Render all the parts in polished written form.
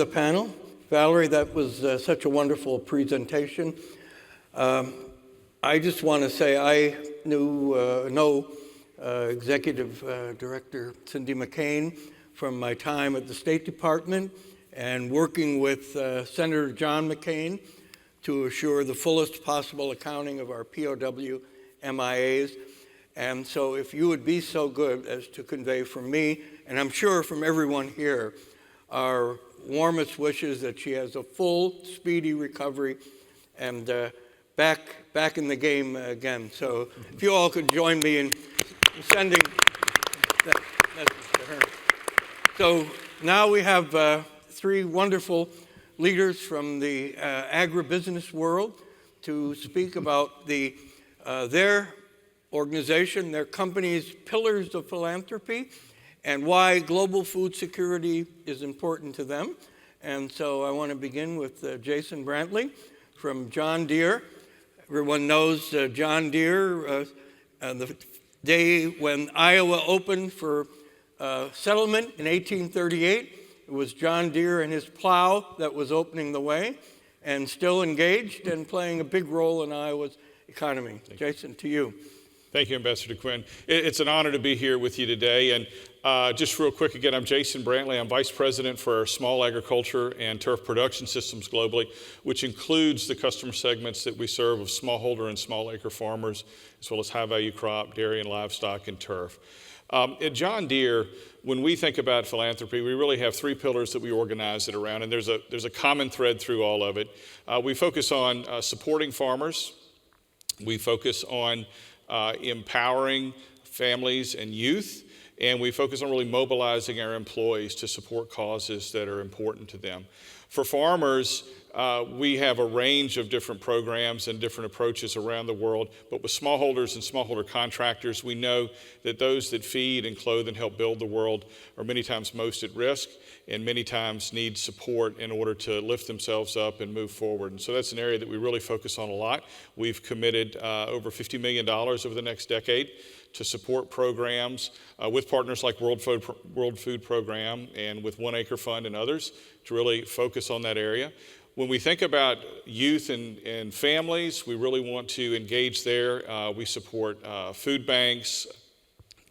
the panel. Valerie, that was such a wonderful presentation. I just want to say I know Executive Director Cindy McCain from my time at the State Department and working with Senator John McCain to assure the fullest possible accounting of our POW MIAs. And so if you would be so good as to convey from me, and I'm sure from everyone here, our warmest wishes that she has a full, speedy recovery and back in the game again. So if you all could join me in sending that message to her. So now we have three wonderful leaders from the agribusiness world to speak about their organization, their company's pillars of philanthropy, and why global food security is important to them. And so I want to begin with Jason Brantley from John Deere. Everyone knows John Deere, the day when Iowa opened for settlement in 1838. It was John Deere and his plow that was opening the way, and still engaged and playing a big role in Iowa's economy. Jason, to you. Thank you, Ambassador Quinn. It's an honor to be here with you today. And just real quick, again, I'm Jason Brantley. I'm Vice President for Small Agriculture and Turf Production Systems globally, which includes the customer segments that we serve of smallholder and small acre farmers, as well as high-value crop, dairy and livestock, and turf. At John Deere, when we think about philanthropy, we really have three pillars that we organize it around, and there's a common thread through all of it. We focus on supporting farmers. We focus on empowering families and youth, and we focus on really mobilizing our employees to support causes that are important to them. For farmers, we have a range of different programs and different approaches around the world, but with smallholders and smallholder contractors, we know that those that feed and clothe and help build the world are many times most at risk and many times need support in order to lift themselves up and move forward. And so that's an area that we really focus on a lot. We've committed over $50 million over the next decade to support programs with partners like World Food Program and with One Acre Fund and others to really focus on that area. When we think about youth and families, we really want to engage there. We support food banks,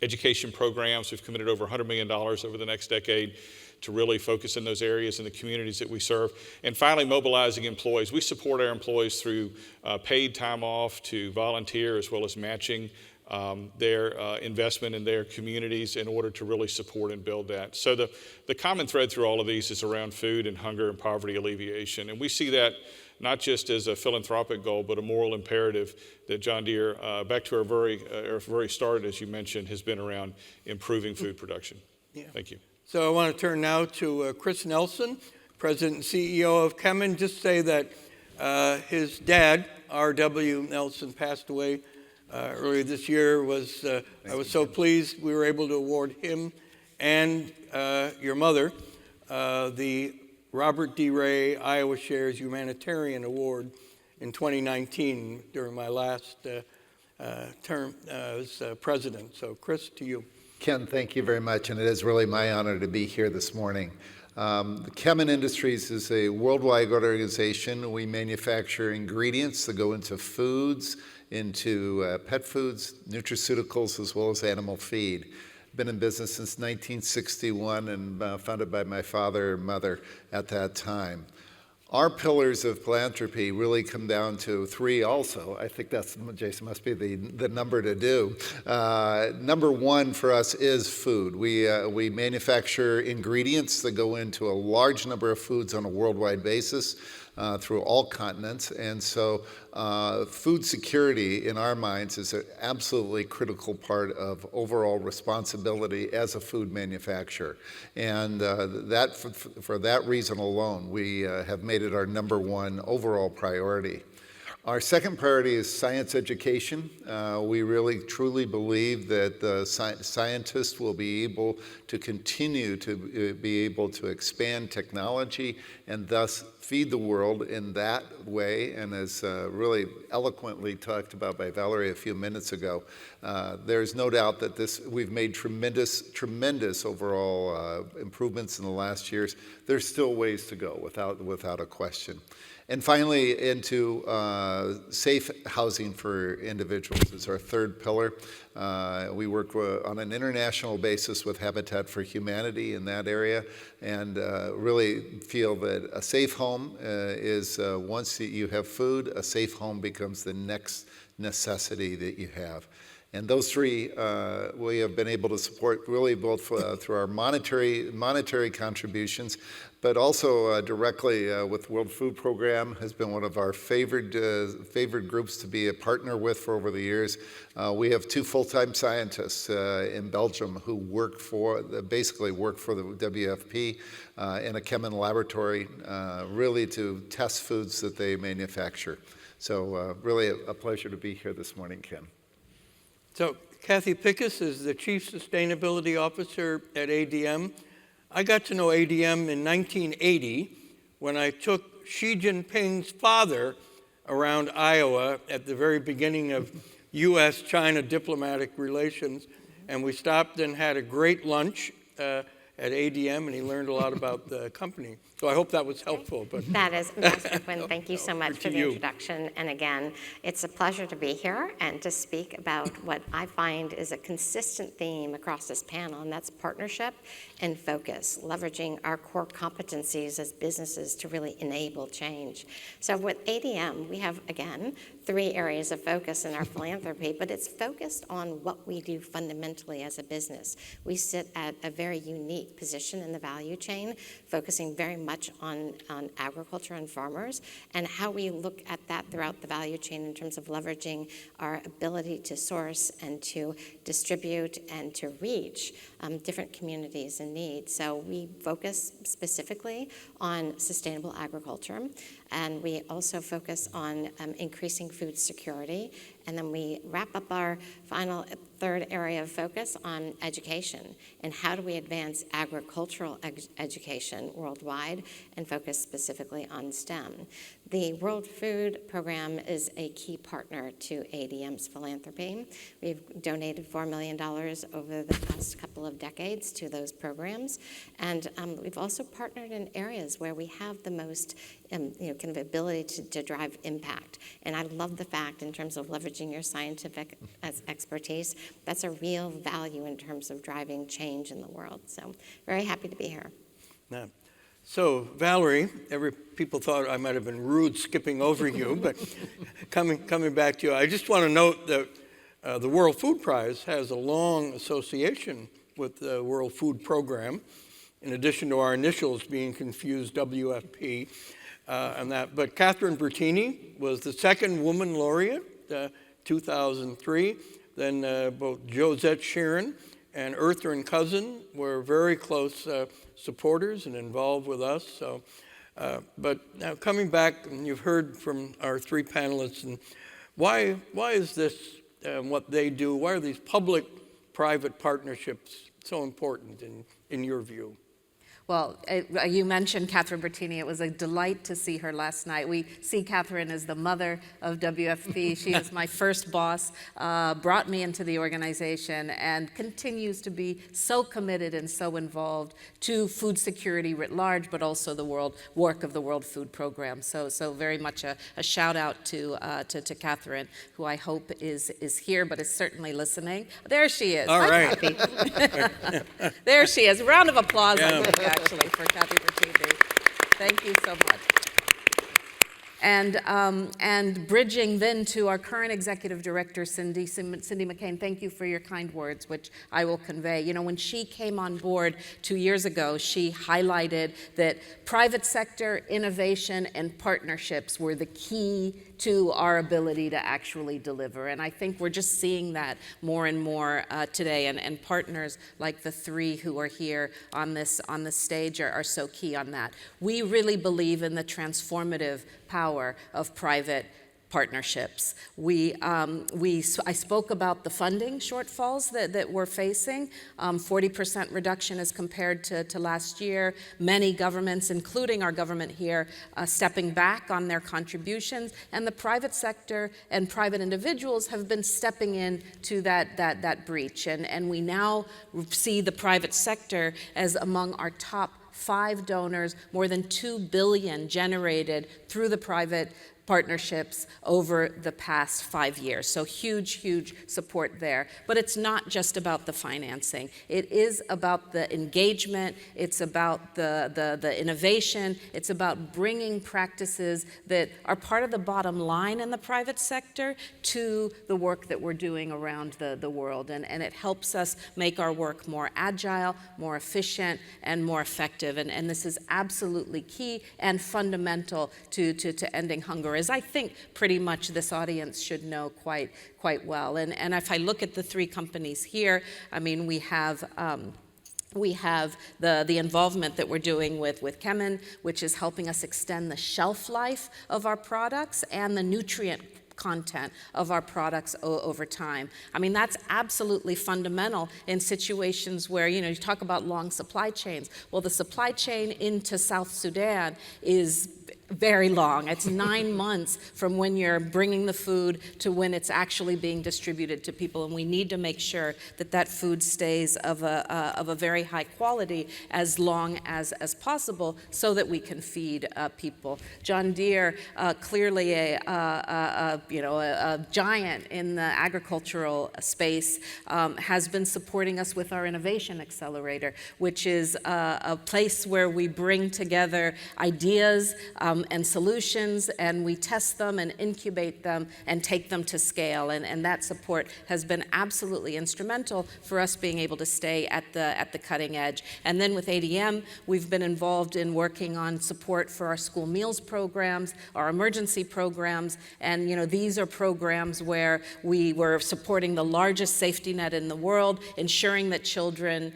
education programs. We've committed over $100 million over the next decade to really focus in those areas in the communities that we serve. And finally, mobilizing employees. We support our employees through paid time off to volunteer, as well as matching their investment in their communities in order to really support and build that. So the common thread through all of these is around food and hunger and poverty alleviation. And we see that not just as a philanthropic goal, but a moral imperative that John Deere, back to our very start, as you mentioned, has been around improving food production. Yeah. Thank you. So I want to turn now to Chris Nelson, President and CEO of Kemin. Just say that his dad, R.W. Nelson, passed away earlier this year. I was so pleased we were able to award him and your mother the Robert D. Ray Iowa Shares Humanitarian Award in 2019 during my last term as president. So Chris, to you. Ken, thank you very much, and it is really my honor to be here this morning. The Kemin Industries is a worldwide organization. We manufacture ingredients that go into foods, into pet foods, nutraceuticals, as well as animal feed. Been in business since 1961 and founded by my father and mother at that time. Our pillars of philanthropy really come down to three also. I think that's, Jason, must be the number to do. Number one for us is food. We manufacture ingredients that go into a large number of foods on a worldwide basis through all continents. And so food security in our minds is an absolutely critical part of overall responsibility as a food manufacturer. And for that reason alone, we have made it our number one overall priority. Our second priority is science education. We really truly believe that the scientists will be able to continue to be able to expand technology and thus feed the world in that way. And as really eloquently talked about by Valerie a few minutes ago, there's no doubt that we've made tremendous overall improvements in the last years. There's still ways to go without a question. And finally, into safe housing for individuals is our third pillar. We work on an international basis with Habitat for Humanity in that area, and really feel that a safe home is, once you have food, a safe home becomes the next necessity that you have. And those three we have been able to support really both through our monetary contributions, but also directly with World Food Program has been one of our favored groups to be a partner with for over the years. We have 2 full-time scientists in Belgium who basically work for the WFP in a Kemin laboratory, really to test foods that they manufacture. So really a pleasure to be here this morning, Ken. So Kathy Pickus is the Chief Sustainability Officer at ADM. I got to know ADM in 1980 when I took Xi Jinping's father around Iowa at the very beginning of U.S.-China diplomatic relations, and we stopped and had a great lunch at ADM, and he learned a lot about the company. So I hope that was helpful. But that is, Ambassador Quinn, thank you so much Over for to the you. introduction. And again, it's a pleasure to be here and to speak about what I find is a consistent theme across this panel, and that's partnership and focus, leveraging our core competencies as businesses to really enable change. So with ADM, we have, again, 3 areas of focus in our philanthropy, but it's focused on what we do fundamentally as a business. We sit at a very unique position in the value chain, focusing very much on agriculture and farmers, and how we look at that throughout the value chain in terms of leveraging our ability to source and to distribute and to reach different communities in need. So we focus specifically on sustainable agriculture, and we also focus on increasing food security. And then we wrap up our final third area of focus on education and how do we advance agricultural education worldwide and focus specifically on STEM. The World Food Program is a key partner to ADM's philanthropy. We've donated $4 million over the past couple of decades to those programs. And we've also partnered in areas where we have the most kind of ability to drive impact. And I love the fact in terms of leveraging your scientific expertise, that's a real value in terms of driving change in the world. So very happy to be here. yeah. So Valerie, people thought I might have been rude skipping over you, but coming back to you, I just want to note that the World Food Prize has a long association with the World Food Program, in addition to our initials being confused, WFP, and that. But Catherine Bertini was the second woman laureate, 2003. Then both Josette Sheeran and Earther & Cousin were very close supporters and involved with us. So, but now coming back, and you've heard from our 3 panelists, and why is this what they do? Why are these public-private partnerships so important in your view? Well, you mentioned Catherine Bertini. It was a delight to see her last night. We see Catherine as the mother of WFP. She is my first boss, brought me into the organization, and continues to be so committed and so involved to food security writ large, but also the work of the World Food Program. So very much a shout out to Catherine, who I hope is here, but is certainly listening. There she is. All Hi, right. Kathy. There she is. A round of applause, Yeah. I think, actually, for Kathy Bertini. Thank you so much. And bridging then to our current executive director, Cindy McCain, thank you for your kind words, which I will convey. You know, when she came on board 2 years ago, she highlighted that private sector innovation and partnerships were the key to our ability to actually deliver. And I think we're just seeing that more and more today. And partners like the 3 who are here on this stage are so key on that. We really believe in the transformative power of private partnerships. I spoke about the funding shortfalls that we're facing, 40% reduction as compared to last year. Many governments, including our government here, stepping back on their contributions, and the private sector and private individuals have been stepping in to that breach. And we now see the private sector as among our top 5 donors, more than $2 billion generated through the private partnerships over the past 5 years. So huge support there. But it's not just about the financing. It is about the engagement. It's about the innovation. It's about bringing practices that are part of the bottom line in the private sector to the work that we're doing around the world. And it helps us make our work more agile, more efficient, and more effective. And this is absolutely key and fundamental to ending hunger, as I think pretty much this audience should know quite well. And if I look at the 3 companies here, I mean, we have the involvement that we're doing with Kemin, which is helping us extend the shelf life of our products and the nutrient content of our products over time. I mean, that's absolutely fundamental in situations where, you talk about long supply chains. Well, the supply chain into South Sudan is very long. It's 9 months from when you're bringing the food to when it's actually being distributed to people, and we need to make sure that food stays of a very high quality as long as possible, so that we can feed people. John Deere, clearly a giant in the agricultural space, has been supporting us with our Innovation Accelerator, which is a place where we bring together ideas and solutions, and we test them and incubate them and take them to scale. And that support has been absolutely instrumental for us being able to stay at the cutting edge. And then with ADM, we've been involved in working on support for our school meals programs, our emergency programs, and these are programs where we were supporting the largest safety net in the world, ensuring that children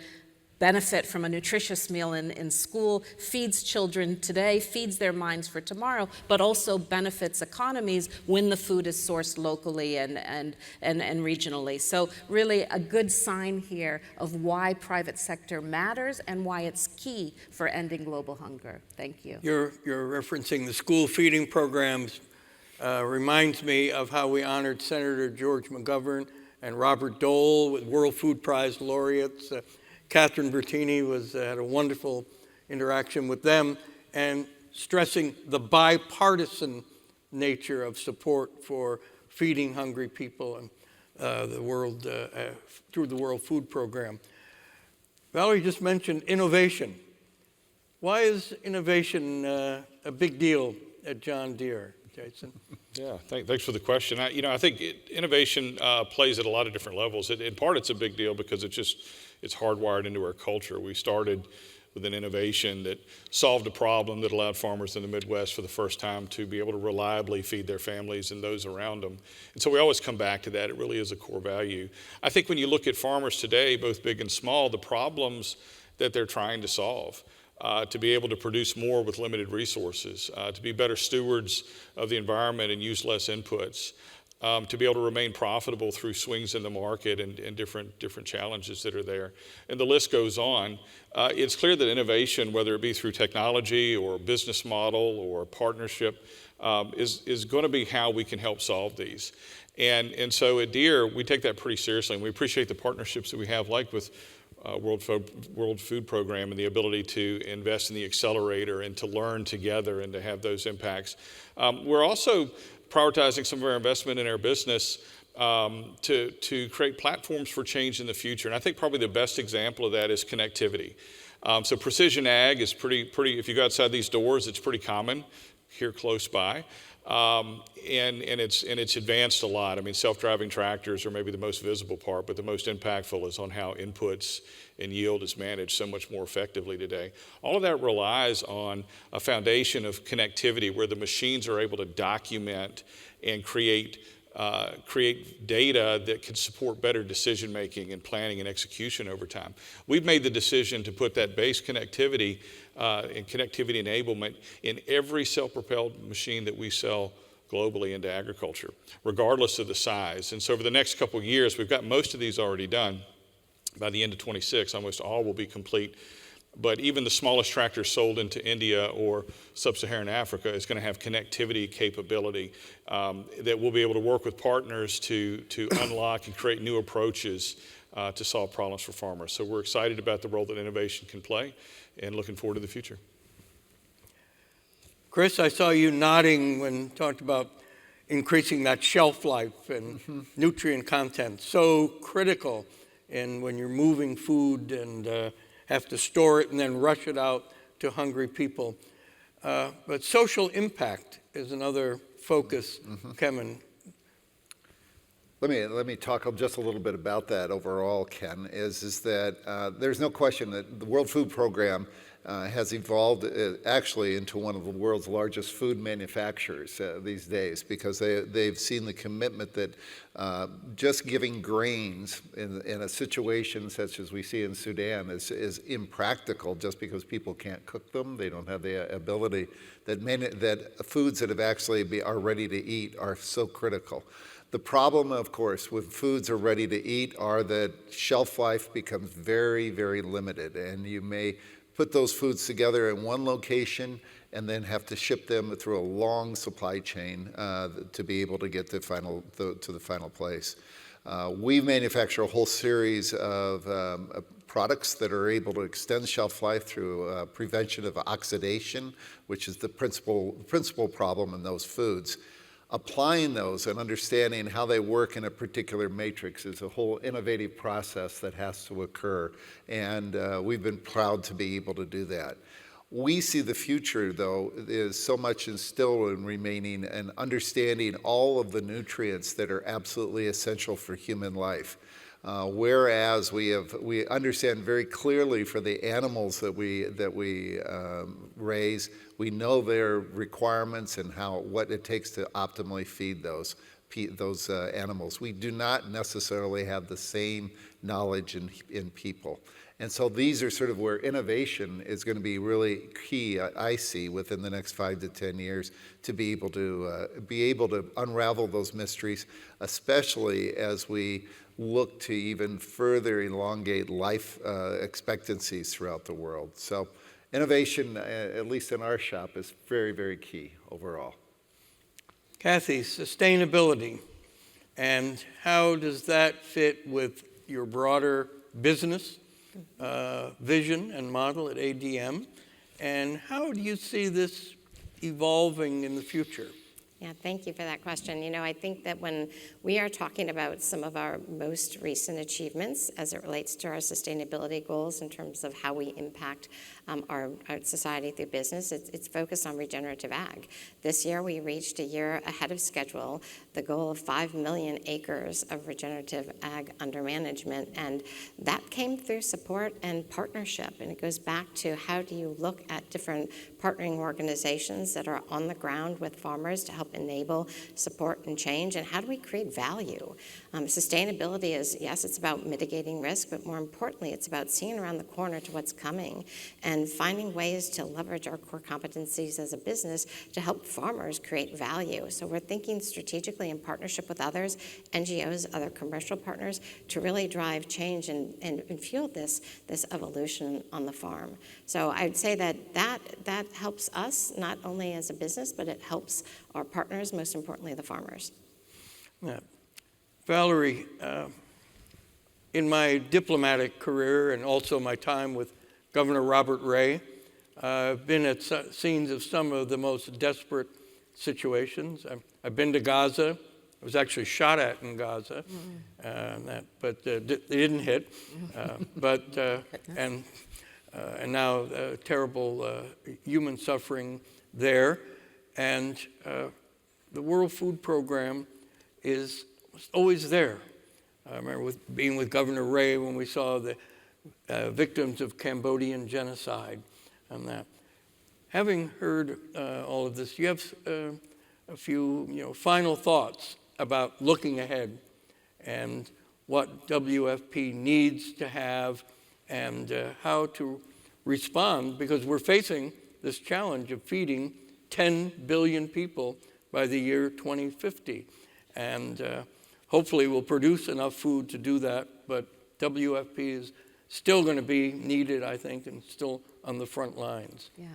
benefit from a nutritious meal in school, feeds children today, feeds their minds for tomorrow, but also benefits economies when the food is sourced locally and regionally. So really a good sign here of why private sector matters and why it's key for ending global hunger. Thank you. You're referencing the school feeding programs. Reminds me of how we honored Senator George McGovern and Robert Dole with World Food Prize laureates. Catherine Bertini had a wonderful interaction with them, and stressing the bipartisan nature of support for feeding hungry people and the world through the World Food Program. Valerie just mentioned innovation. Why is innovation a big deal at John Deere, Jason? Yeah, thanks for the question. I think innovation plays at a lot of different levels. In part, it's a big deal because it's hardwired into our culture. We started with an innovation that solved a problem that allowed farmers in the Midwest for the first time to be able to reliably feed their families and those around them. And so we always come back to that. It really is a core value. I think when you look at farmers today, both big and small, the problems that they're trying to solve, to be able to produce more with limited resources, to be better stewards of the environment and use less inputs, to be able to remain profitable through swings in the market and different challenges that are there. And the list goes on. It's clear that innovation, whether it be through technology or business model or partnership, is going to be how we can help solve these. And so at Deere, we take that pretty seriously, and we appreciate the partnerships that we have, like with World Food Program, and the ability to invest in the accelerator and to learn together and to have those impacts. We're also prioritizing some of our investment in our business to create platforms for change in the future. And I think probably the best example of that is connectivity. So precision ag is pretty, if you go outside these doors, it's pretty common here close by. And it's advanced a lot. I mean, self-driving tractors are maybe the most visible part, but the most impactful is on how inputs and yield is managed so much more effectively today. All of that relies on a foundation of connectivity where the machines are able to document and create data that can support better decision making and planning and execution over time. We've made the decision to put that base connectivity and connectivity enablement in every self-propelled machine that we sell globally into agriculture, regardless of the size. And so over the next couple of years, we've got most of these already done. By the end of 26, almost all will be complete. But even the smallest tractor sold into India or sub-Saharan Africa is going to have connectivity capability that we'll be able to work with partners to unlock and create new approaches to solve problems for farmers. So we're excited about the role that innovation can play and looking forward to the future. Chris, I saw you nodding when you talked about increasing that shelf life and nutrient content. So critical in when you're moving food and have to store it and then rush it out to hungry people. But social impact is another focus, Kemin. Let me talk just a little bit about that overall, Ken, is that there's no question that the World Food Program has evolved actually into one of the world's largest food manufacturers these days, because they've seen the commitment that just giving grains in a situation such as we see in Sudan is impractical, just because people can't cook them. They don't have the ability that foods that are ready to eat are so critical. The problem, of course, with foods are ready to eat are that shelf life becomes very, very limited, and you may put those foods together in one location and then have to ship them through a long supply chain to be able to get to the final place. We manufacture a whole series of products that are able to extend shelf life through prevention of oxidation, which is the principal problem in those foods. Applying those and understanding how they work in a particular matrix is a whole innovative process that has to occur, and we've been proud to be able to do that. We see the future, though, is so much still in remaining and understanding all of the nutrients that are absolutely essential for human life. Whereas we understand very clearly for the animals that we raise, we know their requirements and what it takes to optimally feed those animals. We do not necessarily have the same knowledge in people. And so these are sort of where innovation is going to be really key, I see, within the next 5 to 10 years, to be able to unravel those mysteries, especially as we look to even further elongate life expectancies throughout the world. So innovation, at least in our shop, is very, very key overall. Kathy, sustainability, and how does that fit with your broader business vision and model at ADM? And how do you see this evolving in the future? Yeah, thank you for that question. You know, I think that when we are talking about some of our most recent achievements as it relates to our sustainability goals in terms of how we impact our society through business, it's focused on regenerative ag. This year we reached, a year ahead of schedule, the goal of 5 million acres of regenerative ag under management, and that came through support and partnership. And it goes back to how do you look at different partnering organizations that are on the ground with farmers to help enable support and change, and how do we create value? Sustainability is, yes, it's about mitigating risk, but more importantly, it's about seeing around the corner to what's coming and finding ways to leverage our core competencies as a business to help farmers create value. So we're thinking strategically in partnership with others, NGOs, other commercial partners, to really drive change and fuel this evolution on the farm. So I'd say that helps us not only as a business, but it helps our partners, most importantly the farmers. Yeah. Valerie, in my diplomatic career and also my time with Governor Robert Ray, I've been at scenes of some of the most desperate situations. I've been to Gaza. I was actually shot at in Gaza, but they didn't hit. And now terrible human suffering there. And the World Food Program is always there. I remember being with Governor Ray when we saw the victims of Cambodian genocide and that. Having heard all of this, you have a few final thoughts about looking ahead and what WFP needs to have and how to respond, because we're facing this challenge of feeding 10 billion people by the year 2050. And hopefully we'll produce enough food to do that, but WFP is still going to be needed, I think, and still on the front lines. Yeah.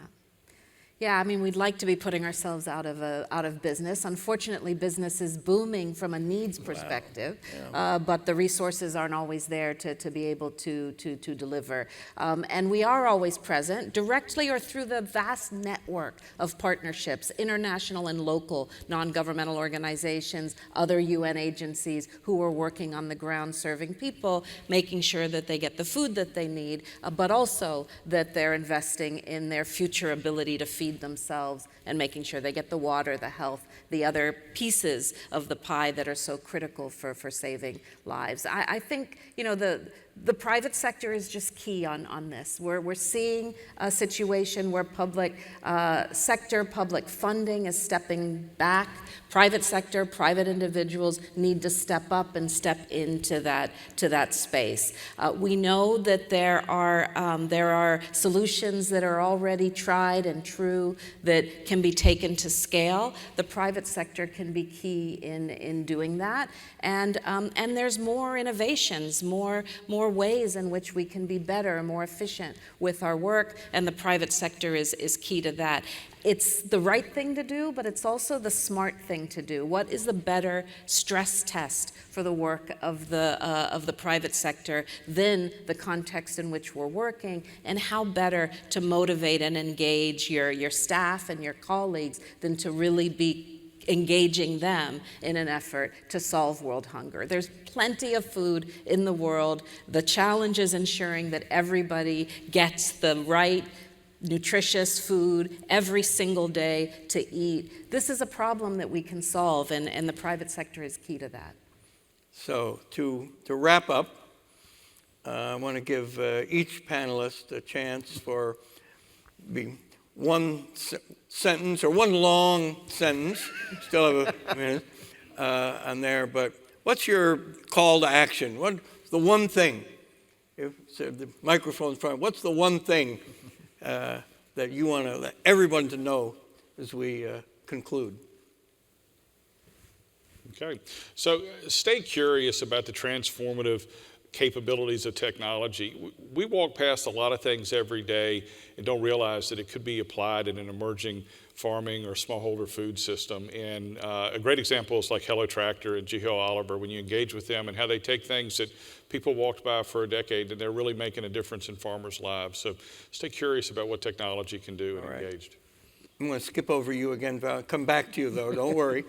Yeah, I mean, we'd like to be putting ourselves out of business. Unfortunately, business is booming from a needs perspective, but the resources aren't always there to be able to deliver. And we are always present, directly or through the vast network of partnerships, international and local non-governmental organizations, other UN agencies who are working on the ground serving people, making sure that they get the food that they need, but also that they're investing in their future ability to feed themselves and making sure they get the water, the health, the other pieces of the pie that are so critical for saving lives. I think, you know, the private sector is just key on this. We're seeing a situation where public sector, public funding is stepping back. Private sector, private individuals need to step up and step into that space. We know that there are solutions that are already tried and true that can be taken to scale. The private sector can be key in doing that, and there's more innovations, more ways in which we can be better, more efficient with our work, and the private sector is key to that. It's the right thing to do, but it's also the smart thing to do. What is the better stress test for the work of the private sector than the context in which we're working, and how better to motivate and engage your staff and your colleagues than to really be engaging them in an effort to solve world hunger. There's plenty of food in the world. The challenge is ensuring that everybody gets the right nutritious food every single day to eat. This is a problem that we can solve, and the private sector is key to that. So to wrap up, I want to give each panelist a chance for one sentence or one long sentence. Still have a minute on there, but what's your call to action? What's the one thing? If so the microphone's front, what's the one thing that you want to let everyone to know as we conclude? Okay, so stay curious about the transformative capabilities of technology. We walk past a lot of things every day and don't realize that it could be applied in an emerging farming or smallholder food system. And a great example is like Hello Tractor and Geo Oliver, when you engage with them and how they take things that people walked by for a decade and they're really making a difference in farmers' lives. So stay curious about what technology can do and engaged. I'm going to skip over you again, Val. Come back to you, though. Don't worry.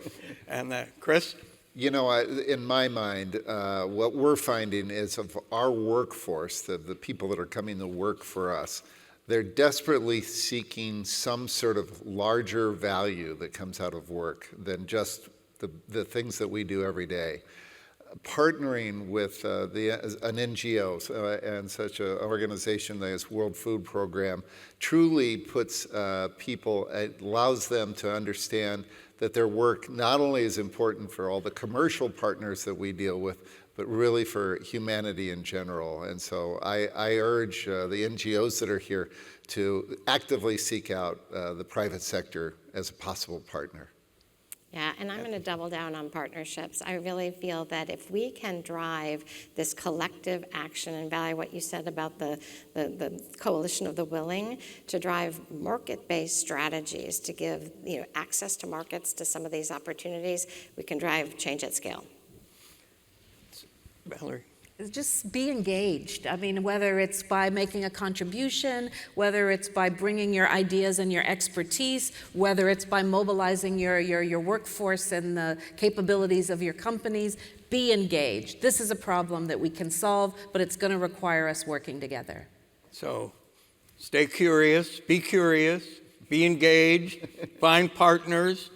And Chris? You know, in my mind, what we're finding is of our workforce, the people that are coming to work for us, they're desperately seeking some sort of larger value that comes out of work than just the things that we do every day. Partnering with an NGO and such an organization as World Food Program truly puts people, it allows them to understand that their work not only is important for all the commercial partners that we deal with, but really for humanity in general. And so I urge the NGOs that are here to actively seek out the private sector as a possible partner. Yeah, and I'm going to double down on partnerships. I really feel that if we can drive this collective action, and Valerie, what you said about the coalition of the willing, to drive market-based strategies to give access to markets to some of these opportunities, we can drive change at scale. Valerie? Just be engaged. I mean, whether it's by making a contribution, whether it's by bringing your ideas and your expertise, whether it's by mobilizing your workforce and the capabilities of your companies, be engaged. This is a problem that we can solve, but it's going to require us working together. So stay curious, be engaged, find partners.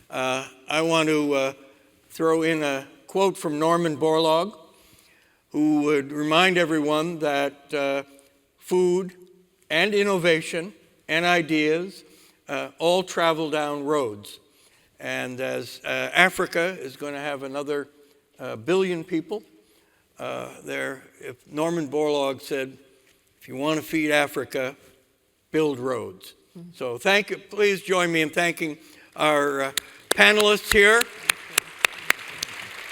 I want to throw in a quote from Norman Borlaug, who would remind everyone that food and innovation and ideas all travel down roads. And as Africa is going to have another billion people, if Norman Borlaug said, if you want to feed Africa, build roads. So thank you. Please join me in thanking our panelists here.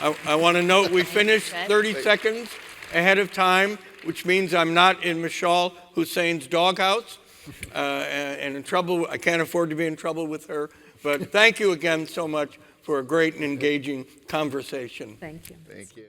I want to note we finished 30 seconds ahead of time, which means I'm not in Mishal Hussein's doghouse and in trouble. I can't afford to be in trouble with her. But thank you again so much for a great and engaging conversation. Thank you. Thank you.